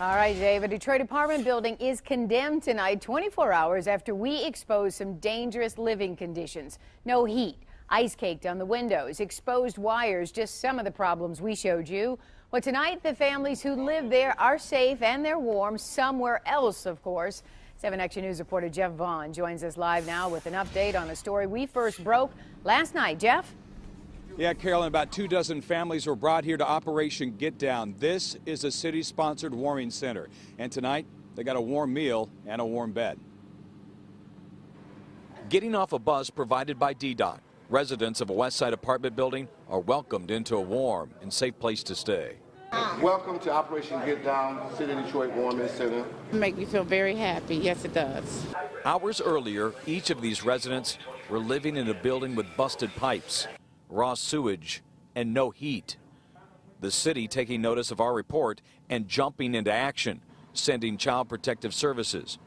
All right, Dave, a Detroit apartment building is condemned tonight, 24 hours after we exposed some dangerous living conditions. No heat, ice caked on the windows, exposed wires, just some of the problems we showed you. Well, tonight, the families who live there are safe and they're warm somewhere else, of course. 7 Action News reporter Jeff Vaughn joins us live now with an update on a story we first broke last night. Jeff? Yeah, Carolyn, about 24 families were brought here to Operation Get Down. This is a city-sponsored warming center. And tonight, they got a warm meal and a warm bed. Getting off a bus provided by DDOT, residents of a West Side apartment building are welcomed into a warm and safe place to stay. Welcome to Operation Get Down, City of Detroit Warming Center. It makes me feel very happy. Yes, it does. Hours earlier, each of these residents were living in a building with busted pipes, raw sewage, and no heat. The city taking notice of our report and jumping into action, sending Child Protective Services,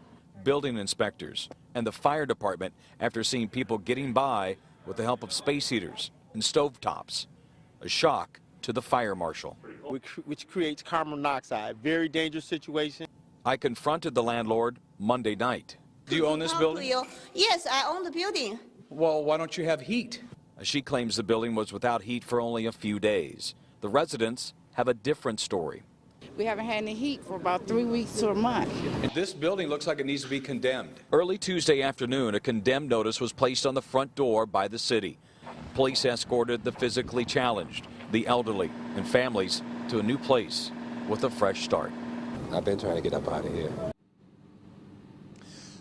building inspectors, and the fire department after seeing people getting by with the help of space heaters and stovetops. A shock to the fire marshal. Which creates carbon monoxide. Very dangerous situation. I confronted the landlord Monday night. Do you own this building? Yes, I own the building. Well, why don't you have heat? She claims the building was without heat for only a few days. The residents have a different story. We haven't had any heat for about 3 weeks to a month. This building looks like it needs to be condemned. Early Tuesday afternoon, a condemned notice was placed on the front door by the city. Police escorted the physically challenged, the elderly, and families to a new place with a fresh start. I've been trying to get up out of here.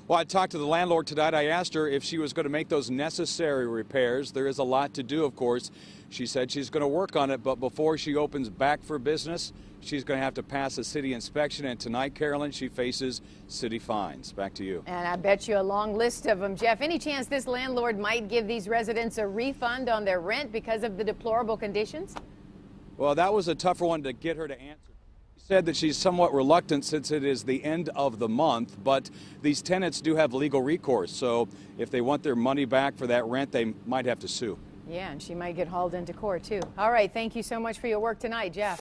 Well, I talked to the landlord tonight. I asked her if she was going to make those necessary repairs. There is a lot to do, of course. She said she's going to work on it, but before she opens back for business, she's going to have to pass a city inspection. And tonight, Carolyn, she faces city fines. Back to you. And I bet you a long list of them. Jeff, any chance this landlord might give these residents a refund on their rent because of the deplorable conditions? Well, that was a tougher one to get her to answer. She said that she's somewhat reluctant since it is the end of the month, but these tenants do have legal recourse. So if they want their money back for that rent, they might have to sue. Yeah, and she might get hauled into court, too. All right, thank you so much for your work tonight, Jeff.